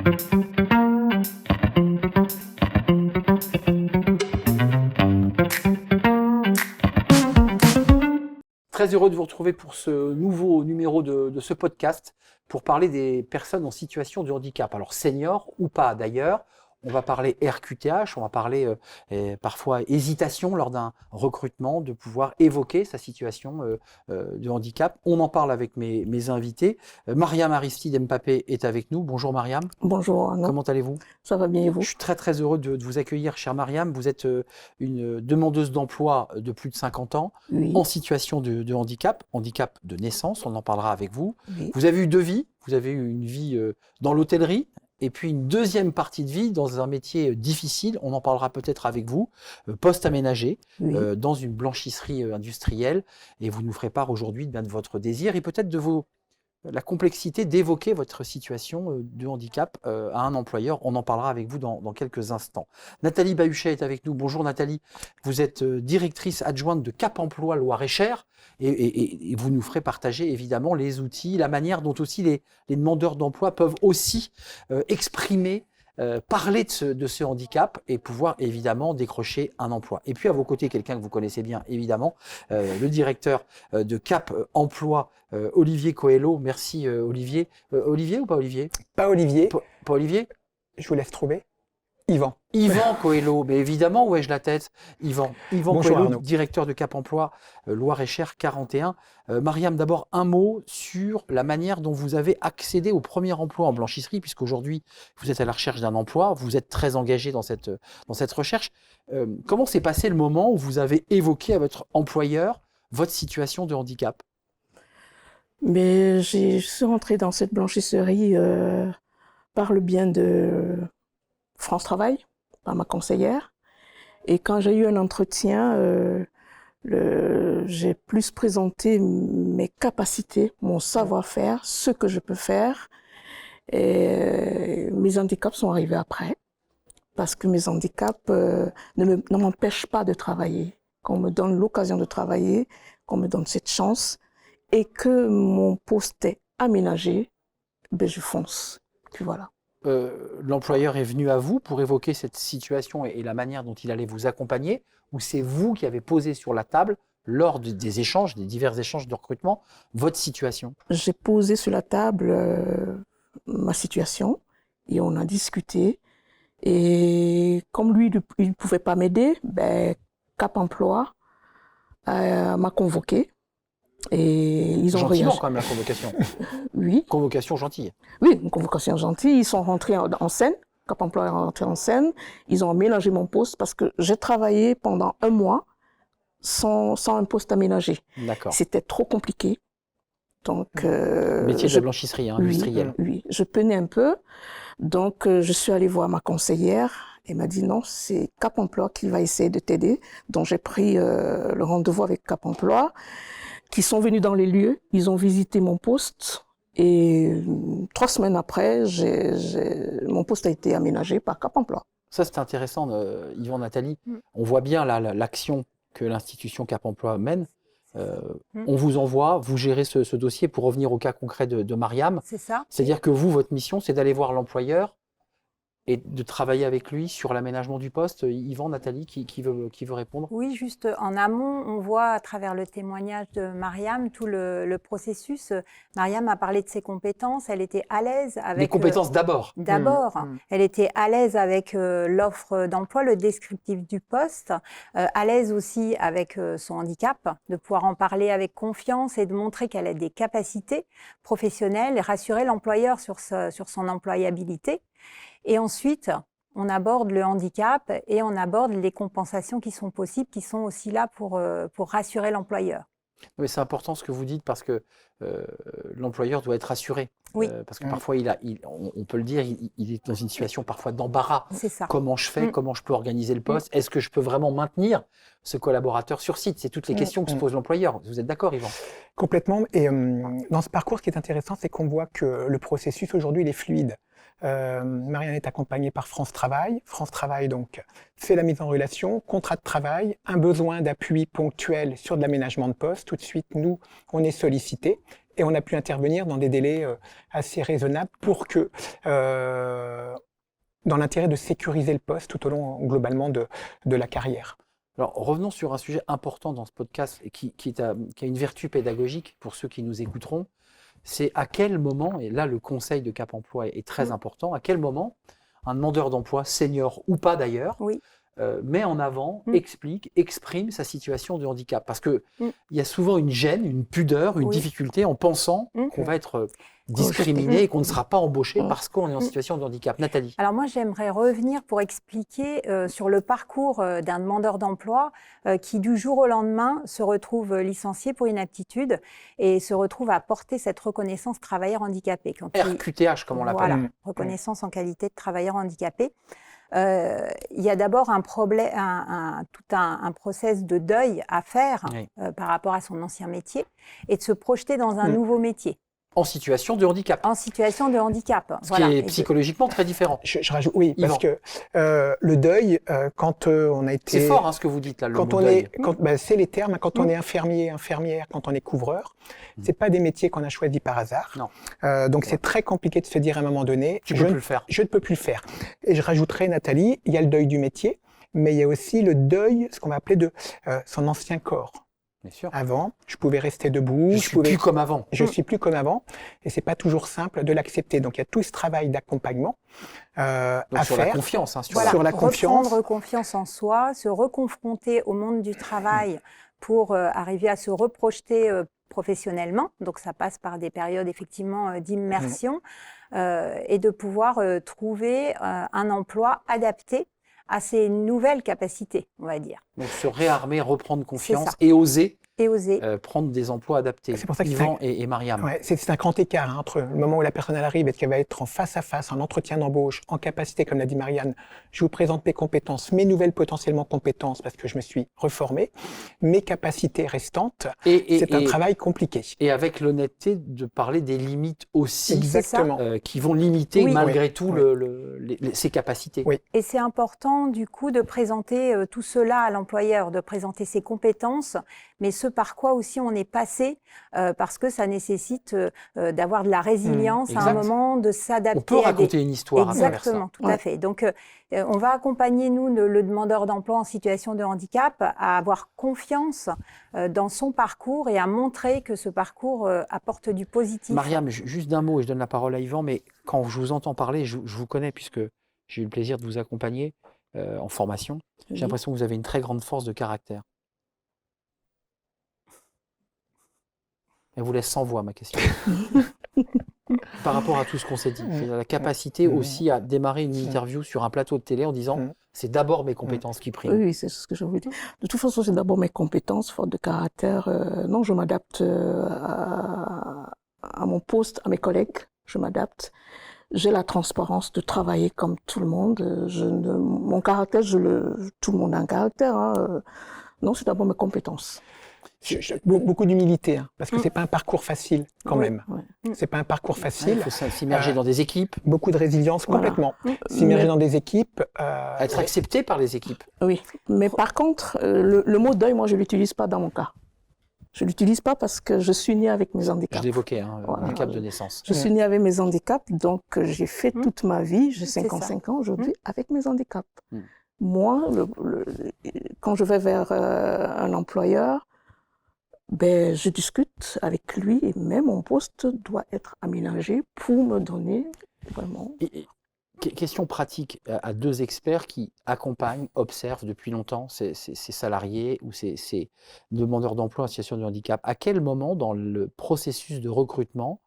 Très heureux de vous retrouver pour ce nouveau numéro de ce podcast pour parler des personnes en situation de handicap. Alors seniors ou pas d'ailleurs, on va parler RQTH, on va parler parfois hésitation lors d'un recrutement, de pouvoir évoquer sa situation de handicap. On en parle avec mes invités. Mariam Aristide Mbappé est avec nous. Bonjour Mariam. Bonjour Arnaud. Comment allez-vous ? Ça va bien et vous ? Je suis très heureux de vous accueillir, chère Mariam. Vous êtes une demandeuse d'emploi de plus de 50 ans, Oui. en situation de handicap de naissance, on en parlera avec vous. Oui. Vous avez eu deux vies, vous avez eu une vie dans l'hôtellerie, et puis une deuxième partie de vie dans un métier difficile, on en parlera peut-être avec vous, poste aménagé, Oui. dans une blanchisserie industrielle, et vous nous ferez part aujourd'hui de votre désir, et peut-être de la complexité d'évoquer votre situation de handicap à un employeur. On en parlera avec vous dans quelques instants. Nathalie Bahuchet est avec nous. Bonjour Nathalie. Vous êtes directrice adjointe de Cap Emploi Loir-et-Cher et vous nous ferez partager évidemment les outils, la manière dont aussi les demandeurs d'emploi peuvent aussi exprimer, parler de ce handicap et pouvoir évidemment décrocher un emploi. Et puis à vos côtés, quelqu'un que vous connaissez bien évidemment, le directeur de Cap Emploi, Olivier Coelho. Merci Olivier. Olivier ou pas Olivier ? Pas Olivier. Pas Olivier ? Je vous laisse trouver. Yvan. Yvan Coelho, mais évidemment, où ai-je la tête ? Yvan Bonjour, Coelho, Arnaud. directeur de Cap Emploi Loir-et-Cher 41. Mariam, d'abord un mot sur la manière dont vous avez accédé au premier emploi en blanchisserie, puisqu'aujourd'hui vous êtes à la recherche d'un emploi, vous êtes très engagé dans cette recherche. Comment s'est passé le moment où vous avez évoqué à votre employeur votre situation de handicap ? Mais je suis rentrée dans cette blanchisserie par le bien de France Travail, par ma conseillère. Et quand j'ai eu un entretien, j'ai plus présenté mes capacités, mon savoir-faire, ce que je peux faire. Et mes handicaps sont arrivés après, parce que mes handicaps ne m'empêchent pas de travailler. Qu'on me donne l'occasion de travailler, qu'on me donne cette chance, et que mon poste est aménagé, ben je fonce. Puis voilà. L'employeur est venu à vous pour évoquer cette situation et la manière dont il allait vous accompagner, ou c'est vous qui avez posé sur la table, lors des échanges, des divers échanges de recrutement, votre situation ? J'ai posé sur la table ma situation et on a discuté. Et comme lui, il ne pouvait pas m'aider, ben, Cap Emploi m'a convoqué. Et ils ont Gentiment réagi. quand même la convocation. Oui. Convocation gentille. Oui, une convocation gentille. Ils sont rentrés en scène. Cap Emploi est rentré en scène. Ils ont aménagé mon poste parce que j'ai travaillé pendant 1 mois sans un poste aménagé. D'accord. C'était trop compliqué. Donc, métier de la blanchisserie industrielle. Oui, je peinais un peu. Donc, je suis allée voir ma conseillère. Elle m'a dit non, c'est Cap Emploi qui va essayer de t'aider. Donc, j'ai pris le rendez-vous avec Cap Emploi, qui sont venus dans les lieux. Ils ont visité mon poste. Et 3 semaines après, mon poste a été aménagé par Cap Emploi. Ça, c'est intéressant, Yvan, Nathalie. On voit bien l'action que l'institution Cap Emploi mène. On vous envoie, vous gérez ce dossier pour revenir au cas concret de Mariam. C'est ça. C'est-à-dire que vous, votre mission, c'est d'aller voir l'employeur et de travailler avec lui sur l'aménagement du poste. Yvan, Nathalie, qui veut répondre ? Oui, juste en amont, on voit à travers le témoignage de Mariam tout le processus. Mariam a parlé de ses compétences, elle était à l'aise avec… Les compétences d'abord. Elle était à l'aise avec l'offre d'emploi, le descriptif du poste, à l'aise aussi avec son handicap, de pouvoir en parler avec confiance et de montrer qu'elle a des capacités professionnelles et rassurer l'employeur sur son employabilité. Et ensuite, on aborde le handicap et on aborde les compensations qui sont possibles, qui sont aussi là pour rassurer l'employeur. Mais c'est important ce que vous dites parce que l'employeur doit être rassuré. Oui. Parce que parfois, on peut le dire, il est dans une situation parfois d'embarras. C'est ça. Comment je fais ? Comment je peux organiser le poste ? Est-ce que je peux vraiment maintenir ce collaborateur sur site ? C'est toutes les questions que se pose l'employeur. Vous êtes d'accord, Yvan ? Complètement. Et dans ce parcours, ce qui est intéressant, c'est qu'on voit que le processus aujourd'hui, il est fluide. Marianne est accompagnée par France Travail. France Travail, donc, fait la mise en relation, contrat de travail, un besoin d'appui ponctuel sur de l'aménagement de poste. Tout de suite, nous, on est sollicités et on a pu intervenir dans des délais assez raisonnables pour que, dans l'intérêt de sécuriser le poste tout au long globalement de la carrière. Alors, revenons sur un sujet important dans ce podcast et qui a une vertu pédagogique pour ceux qui nous écouteront. C'est à quel moment, et là le conseil de Cap Emploi est très important, à quel moment un demandeur d'emploi, senior ou pas d'ailleurs, met en avant, exprime sa situation de handicap. Parce qu'il y a souvent une gêne, une pudeur, une difficulté en pensant qu'on va être discriminé et qu'on ne sera pas embauché parce qu'on est en situation de handicap. Nathalie. Alors moi, j'aimerais revenir pour expliquer sur le parcours d'un demandeur d'emploi qui, du jour au lendemain, se retrouve licencié pour inaptitude et se retrouve à porter cette reconnaissance travailleur handicapé. RQTH, comme on l'appelle. Voilà, reconnaissance en qualité de travailleur handicapé. Il y a d'abord un problème, tout un process de deuil à faire par rapport à son ancien métier et de se projeter dans un nouveau métier. En situation de handicap. En situation de handicap. Ce qui est psychologiquement très différent. Je rajoute, oui, parce que le deuil, quand on a été... C'est fort ce que vous dites là, le mot deuil. C'est les termes, quand on est infirmier, infirmière, quand on est couvreur, c'est pas des métiers qu'on a choisis par hasard. Non. Donc c'est très compliqué de se dire à un moment donné, je ne peux plus le faire. Et je rajouterai, Nathalie, il y a le deuil du métier, mais il y a aussi le deuil, ce qu'on va appeler de son ancien corps. Bien sûr. Avant, je pouvais rester debout. Je suis plus comme avant. Je suis plus comme avant, et c'est pas toujours simple de l'accepter. Donc il y a tout ce travail d'accompagnement à sur faire. La confiance, hein, sur la confiance. Reprendre confiance en soi, se reconfronter au monde du travail pour arriver à se reprojeter professionnellement. Donc ça passe par des périodes effectivement d'immersion et de pouvoir trouver un emploi adapté à ses nouvelles capacités, on va dire. Donc se réarmer, reprendre confiance et oser. Prendre des emplois adaptés. C'est pour ça que Yvan et Mariam. Ouais, c'est un grand écart entre le moment où la personne arrive et qu'elle va être en face à face, en entretien d'embauche, en capacité, comme l'a dit Marianne, je vous présente mes compétences, mes nouvelles potentiellement compétences parce que je me suis reformé, mes capacités restantes, c'est un travail compliqué. Et avec l'honnêteté de parler des limites aussi. Exactement. Qui vont limiter malgré tout ses capacités. Oui. Et c'est important du coup de présenter tout cela à l'employeur, de présenter ses compétences, mais ce par quoi aussi on est passé, parce que ça nécessite d'avoir de la résilience à un moment, de s'adapter. On peut raconter une histoire à travers ça. Exactement, tout à fait. Donc, on va accompagner, nous, le demandeur d'emploi en situation de handicap à avoir confiance dans son parcours et à montrer que ce parcours apporte du positif. Mariam, juste d'un mot, et je donne la parole à Yvan, mais quand je vous entends parler, je vous connais puisque j'ai eu le plaisir de vous accompagner en formation, j'ai l'impression que vous avez une très grande force de caractère. Elle vous laisse sans voix, ma question. Par rapport à tout ce qu'on s'est dit. La capacité aussi à démarrer une interview sur un plateau de télé en disant c'est d'abord mes compétences qui priment. Oui, c'est ce que je voulais dire. De toute façon, c'est d'abord mes compétences, fortes de caractère. Non, je m'adapte à mon poste, à mes collègues. Je m'adapte. J'ai la transparence de travailler comme tout le monde. Mon caractère, tout le monde a un caractère. Hein. Non, c'est d'abord mes compétences. Beaucoup d'humilité, hein, parce que c'est pas un parcours facile quand même. C'est pas un parcours facile. Il faut s'immerger dans des équipes. Beaucoup de résilience, complètement. S'immerger dans des équipes. Être accepté par les équipes. Oui, mais par contre, le mot deuil, moi, je l'utilise pas dans mon cas. Je l'utilise pas parce que je suis née avec mes handicaps. Je l'évoquais, handicap de naissance. Je suis née avec mes handicaps, donc j'ai fait toute ma vie, j'ai 55 ans aujourd'hui, avec mes handicaps. Moi, quand je vais vers un employeur, je discute avec lui et même mon poste doit être aménagé pour me donner vraiment... Question pratique à deux experts qui accompagnent, observent depuis longtemps ces salariés ou ces demandeurs d'emploi en situation de handicap. À quel moment dans le processus de recrutement,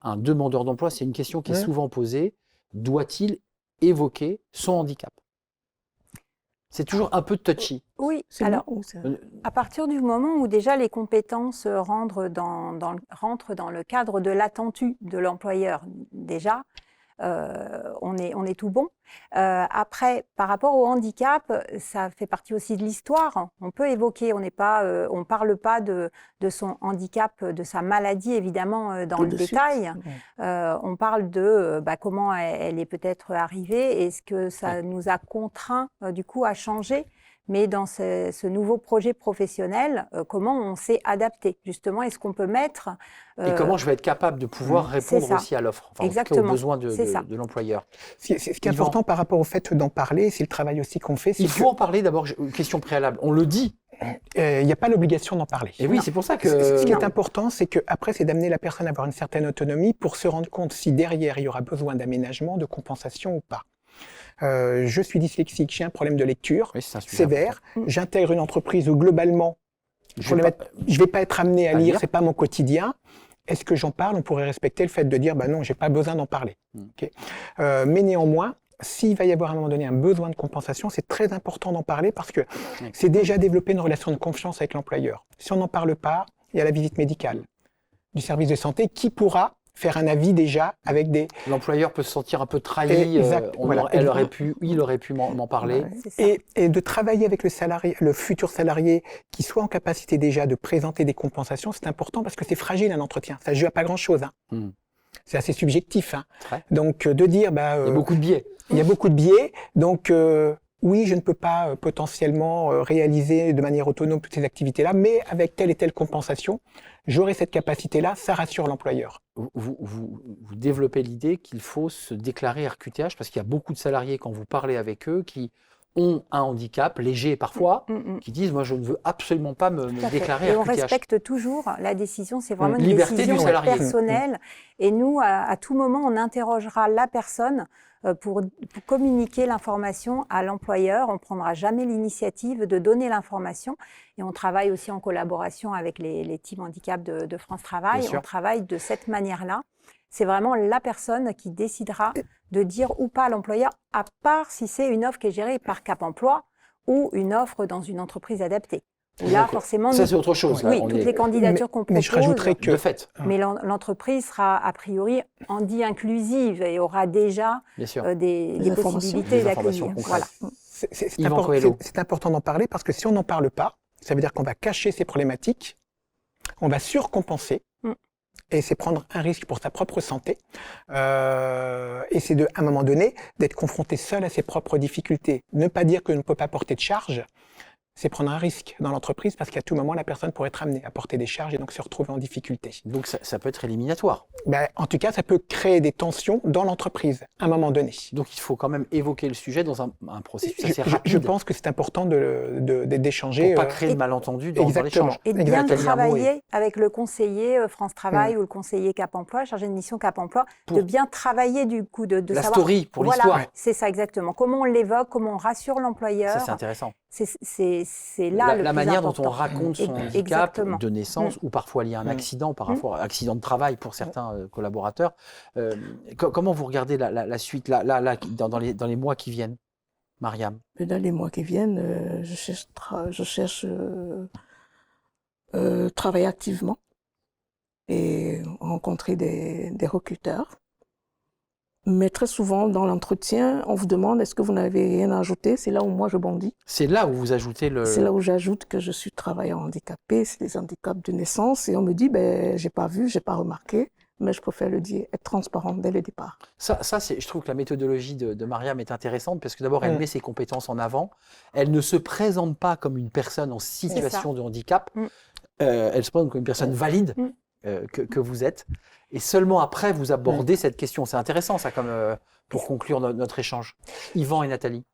un demandeur d'emploi, c'est une question qui est souvent posée, doit-il évoquer son handicap ? C'est toujours un peu touchy. Oui, alors à partir du moment où déjà les compétences rentrent dans le cadre de l'attendu de l'employeur, déjà, on est tout bon. Après, par rapport au handicap, ça fait partie aussi de l'histoire. On peut évoquer, on parle pas de son handicap, de sa maladie évidemment dans le détail. On parle de comment elle est peut-être arrivée, est-ce que ça nous a contraints du coup à changer. mais dans ce nouveau projet professionnel, comment on s'est adapté justement? Est-ce qu'on peut mettre… Et comment je vais être capable de pouvoir répondre aussi à l'offre, enfin, en tout cas aux besoins de l'employeur. Ce qui est important par rapport au fait d'en parler, c'est le travail aussi qu'on fait. Il faut en parler d'abord, une question préalable. On le dit. Il n'y a pas l'obligation d'en parler. Et oui, c'est pour ça que… Ce qui est important, c'est qu'après, c'est d'amener la personne à avoir une certaine autonomie pour se rendre compte si derrière, il y aura besoin d'aménagement, de compensation ou pas. Je suis dyslexique, j'ai un problème de lecture sévère, j'intègre une entreprise où globalement, je vais pas être amené à lire, c'est pas mon quotidien. Est-ce que j'en parle? On pourrait respecter le fait de dire, bah non, j'ai pas besoin d'en parler. Okay. Mais néanmoins, s'il va y avoir à un moment donné un besoin de compensation, c'est très important d'en parler parce que c'est déjà développer une relation de confiance avec l'employeur. Si on n'en parle pas, il y a la visite médicale du service de santé qui pourra faire un avis déjà avec des… L'employeur peut se sentir un peu trahi, il aurait pu m'en parler. Et de travailler avec le salarié, le futur salarié qui soit en capacité déjà de présenter des compensations, c'est important parce que c'est fragile un entretien, ça ne joue à pas grand-chose. Hein. C'est assez subjectif. Hein. Donc de dire… il y a beaucoup de biais. Il y a beaucoup de biais, donc… oui, je ne peux pas potentiellement réaliser de manière autonome toutes ces activités-là, mais avec telle et telle compensation, j'aurai cette capacité-là, ça rassure l'employeur. Vous développez l'idée qu'il faut se déclarer RQTH parce qu'il y a beaucoup de salariés, quand vous parlez avec eux, qui ont un handicap, léger parfois, qui disent « moi je ne veux absolument pas me déclarer RQTH ». Et on respecte toujours la décision, c'est vraiment une décision personnelle. Et nous, à tout moment, on interrogera la personne pour communiquer l'information à l'employeur. On ne prendra jamais l'initiative de donner l'information. Et on travaille aussi en collaboration avec les teams handicap de France Travail. On travaille de cette manière-là. C'est vraiment la personne qui décidera de dire ou pas à l'employeur, à part si c'est une offre qui est gérée par Cap Emploi ou une offre dans une entreprise adaptée. Là, forcément, ça c'est autre chose. Oui, toutes les candidatures qu'on propose. Mais je rajouterais que… De fait. Mais l'entreprise sera a priori inclusive et aura déjà des possibilités d'accueillir. Voilà. C'est important d'en parler parce que si on n'en parle pas, ça veut dire qu'on va cacher ces problématiques, on va surcompenser. Et c'est prendre un risque pour sa propre santé. Et c'est à un moment donné d'être confronté seul à ses propres difficultés. Ne pas dire que ne peut pas porter de charge, c'est prendre un risque dans l'entreprise parce qu'à tout moment, la personne pourrait être amenée à porter des charges et donc se retrouver en difficulté. Donc ça peut être éliminatoire. En tout cas, ça peut créer des tensions dans l'entreprise à un moment donné. Donc il faut quand même évoquer le sujet dans un processus assez rapide. Je pense que c'est important d'échanger. Pour ne pas créer de malentendus dans l'échange. Et de bien travailler avec le conseiller France Travail ou le conseiller Cap Emploi, chargé de mission Cap Emploi, de bien travailler du coup, de la savoir… story pour l'histoire. Voilà, c'est ça exactement. Comment on l'évoque, comment on rassure l'employeur. Ça c'est intéressant. C'est là le la plus manière important. dont on raconte son handicap de naissance ou parfois lié à un accident, par rapport à accident de travail pour certains collaborateurs. Comment vous regardez la suite dans les mois qui viennent, Mariam? Dans les mois qui viennent, je cherche travailler activement et rencontrer des recruteurs. Mais très souvent, dans l'entretien, on vous demande est-ce que vous n'avez rien à ajouter? C'est là où moi je bondis. C'est là où vous ajoutez le… C'est là où j'ajoute que je suis travailleur handicapé, c'est des handicaps de naissance. Et on me dit, j'ai pas vu, j'ai pas remarqué, mais je préfère le dire, être transparent dès le départ. Je trouve que la méthodologie de Mariam est intéressante parce que d'abord, elle met ses compétences en avant. Elle ne se présente pas comme une personne en situation de handicap. Elle se présente comme une personne valide que vous êtes. Et seulement après, vous abordez cette question. C'est intéressant, ça, pour conclure notre échange. Yvan et Nathalie.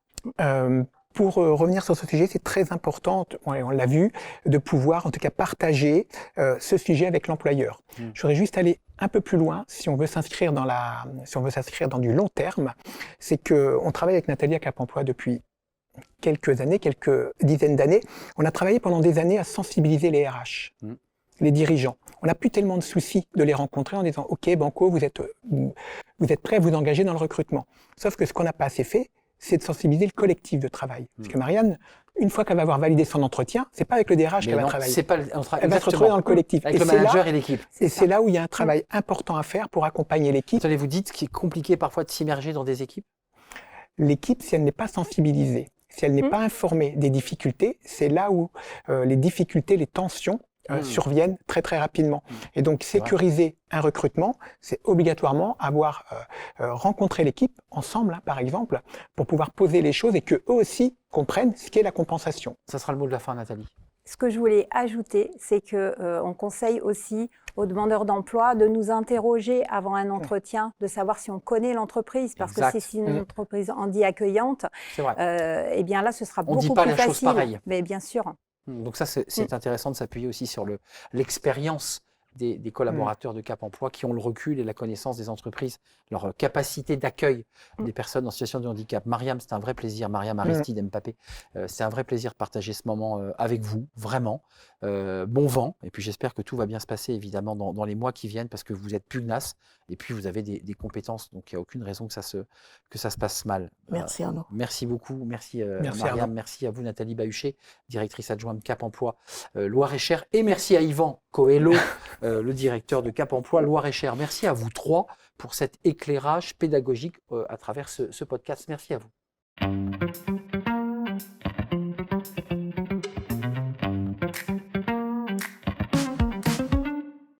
Pour revenir sur ce sujet, c'est très important, on l'a vu, de pouvoir en tout cas partager ce sujet avec l'employeur. Je voudrais juste aller un peu plus loin, si on veut s'inscrire dans du long terme. C'est qu'on travaille avec Nathalie à Cap Emploi depuis quelques années, quelques dizaines d'années. On a travaillé pendant des années à sensibiliser les RH. Les dirigeants. On n'a plus tellement de soucis de les rencontrer en disant « Ok, Banco, vous êtes prêts à vous engager dans le recrutement ». Sauf que ce qu'on n'a pas assez fait, c'est de sensibiliser le collectif de travail. Parce que Marianne, une fois qu'elle va avoir validé son entretien, c'est pas avec le DRH qu'elle va travailler. Elle va se retrouver dans le collectif. Avec le manager et l'équipe. Et c'est là où il y a un travail important à faire pour accompagner l'équipe. Attendez, vous dites qu'il est compliqué parfois de s'immerger dans des équipes? L'équipe, si elle n'est pas sensibilisée, si elle n'est pas informée des difficultés, c'est là où les difficultés, les tensions surviennent très très rapidement. Et donc sécuriser un recrutement, c'est obligatoirement avoir rencontré l'équipe ensemble, par exemple, pour pouvoir poser les choses et que eux aussi comprennent ce qu'est la compensation. Ça sera le mot de la fin, Nathalie. Ce que je voulais ajouter, c'est qu'on conseille aussi aux demandeurs d'emploi de nous interroger avant un entretien, de savoir si on connaît l'entreprise, parce Exact. que si c'est une entreprise en dit accueillante, C'est vrai. eh bien là, ce sera On beaucoup dit pas plus la chose facile. pareille. Mais bien sûr. Donc ça, c'est intéressant de s'appuyer aussi sur l'expérience des collaborateurs de Cap Emploi qui ont le recul et la connaissance des entreprises, leur capacité d'accueil des personnes en situation de handicap. Mariam, c'est un vrai plaisir. Mariam Aristide Mbappé, c'est un vrai plaisir de partager ce moment avec vous, vraiment. Bon vent, et puis j'espère que tout va bien se passer évidemment dans les mois qui viennent parce que vous êtes pugnace et puis vous avez des compétences, donc il n'y a aucune raison que ça se passe mal. Merci Arnaud. Merci beaucoup, merci, Merci, Mariam, Arnaud. merci à vous Nathalie Bahuchet, directrice adjointe Cap Emploi Loire-et-Cher, et merci à Yvan Coelho, le directeur de Cap Emploi Loire-et-Cher. Merci à vous trois pour cet éclairage pédagogique à travers ce podcast. Merci à vous.